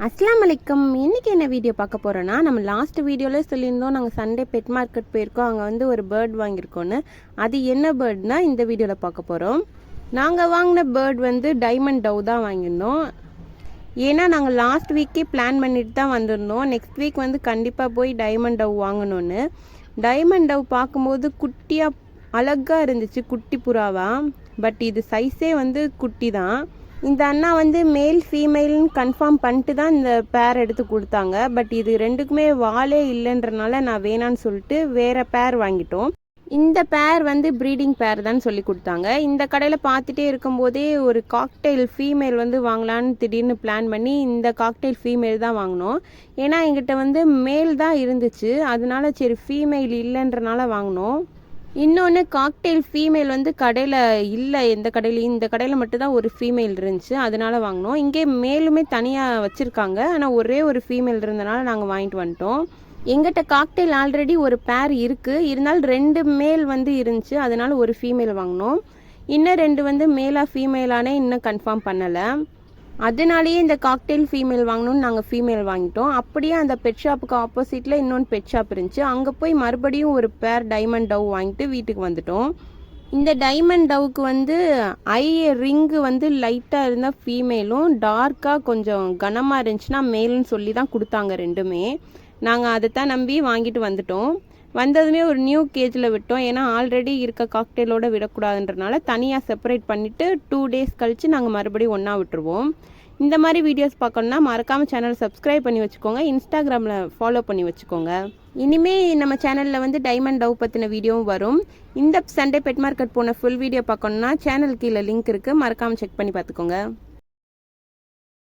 அஸ்லாம் வலைக்கம். இன்றைக்கி என்ன வீடியோ பார்க்க போகிறோன்னா, நம்ம லாஸ்ட் வீடியோவில் சொல்லியிருந்தோம் நாங்கள் சண்டே பெட் மார்க்கெட் போயிருக்கோம், அங்கே வந்து ஒரு பேர்ட் வாங்கியிருக்கோன்னு. அது என்ன பேர்ட்னா இந்த வீடியோவில் பார்க்க போகிறோம். நாங்கள் வாங்கின பேர்ட் வந்து டைமண்ட் டவ் தான் வாங்கியிருந்தோம். ஏன்னா நாங்கள் லாஸ்ட் வீக்கே பிளான் பண்ணிட்டு தான் வந்திருந்தோம். நெக்ஸ்ட் வீக் வந்து கண்டிப்பாக போய் டைமண்ட் டவ் வாங்கணுன்னு. டைமண்ட் டவ் பார்க்கும்போது குட்டியாக அழகாக இருந்துச்சு, குட்டி புறாவா. பட் இது சைஸே வந்து குட்டி தான். இந்த அண்ணா வந்து மேல் ஃபீமேல்னு கன்ஃபார்ம் பண்ணிட்டு தான் இந்த பேர் எடுத்து கொடுத்தாங்க. பட் இது ரெண்டுக்குமே வாலே இல்லைன்றனால நான் வேணான்னு சொல்லிட்டு வேறு பேர் வாங்கிட்டோம். இந்த பேர் வந்து ப்ரீடிங் பேர் தான் சொல்லி கொடுத்தாங்க. இந்த கடையில் பார்த்துட்டே இருக்கும்போதே ஒரு காக்டெயில் ஃபீமேல் வந்து வாங்கலான்னு திடீர்னு பிளான் பண்ணி இந்த காக்டெயில் ஃபீமேல் தான் வாங்கினோம். ஏன்னா எங்கிட்ட வந்து மேல் தான் இருந்துச்சு, அதனால சரி ஃபீமேல் இல்லைன்றனால வாங்கினோம். இன்னொன்று காக்டெயில் ஃபீமேல் வந்து கடையில் இல்லை, எந்த கடையிலையும். இந்த கடையில் மட்டும்தான் ஒரு ஃபீமேல் இருந்துச்சு, அதனால வாங்கினோம். இங்கே மேலுமே தனியாக வச்சுருக்காங்க, ஆனால் ஒரே ஒரு ஃபீமேல் இருந்தனால நாங்கள் வாங்கிட்டு வந்துட்டோம். எங்கிட்ட காக்டெயில் ஆல்ரெடி ஒரு பேர் இருக்குது, இருந்தாலும் 2 மேல் வந்து இருந்துச்சு, அதனால ஒரு ஃபீமேல் வாங்கினோம். இன்னும் 2 வந்து மேலாக ஃபீமேலானே இன்னும் கன்ஃபார்ம் பண்ணலை, அதனாலேயே இந்த காக்டெயில் ஃபீமேல் வாங்கணும்னு நாங்கள் ஃபீமேல் வாங்கிட்டோம். அப்படியே அந்த பெட் ஷாப்புக்கு ஆப்போசிட்டில் இன்னொன்று பெட் ஷாப் இருந்துச்சு, அங்கே போய் மறுபடியும் ஒரு பேர் டைமண்ட் டவ் வாங்கிட்டு வீட்டுக்கு வந்துட்டோம். இந்த டைமண்ட் டவுக்கு வந்து ஐ ரிங்கு வந்து லைட்டாக இருந்தால் ஃபீமேலும், டார்க்காக கொஞ்சம் கனமாக இருந்துச்சுன்னா மேலுன்னு சொல்லி தான் கொடுத்தாங்க ரெண்டுமே. நாங்கள் அதை தான் நம்பி வாங்கிட்டு வந்துட்டோம். வந்ததுமே ஒரு நியூ கேஜில் விட்டோம், ஏன்னா ஆல்ரெடி இருக்க காக்டெயிலோடு விடக்கூடாதுன்றனால தனியாக செப்பரேட் பண்ணிவிட்டு 2 days கழித்து நாங்கள் மறுபடியும் ஒன்றா விட்டுருவோம். இந்த மாதிரி வீடியோஸ் பார்க்கணுன்னா மறக்காமல் சேனலை சப்ஸ்கிரைப் பண்ணி வச்சுக்கோங்க, இன்ஸ்டாகிராமில் ஃபாலோ பண்ணி வச்சுக்கோங்க. இனிமேல் நம்ம சேனலில் வந்து டைமண்ட் டவ் பற்றின வீடியோவும் வரும். இந்த சண்டே பெட் மார்க்கெட் போன ஃபுல் வீடியோ பார்க்கணுன்னா சேனல் கீழே லிங்க் இருக்குது, மறக்காமல் செக் பண்ணி பார்த்துக்கோங்க.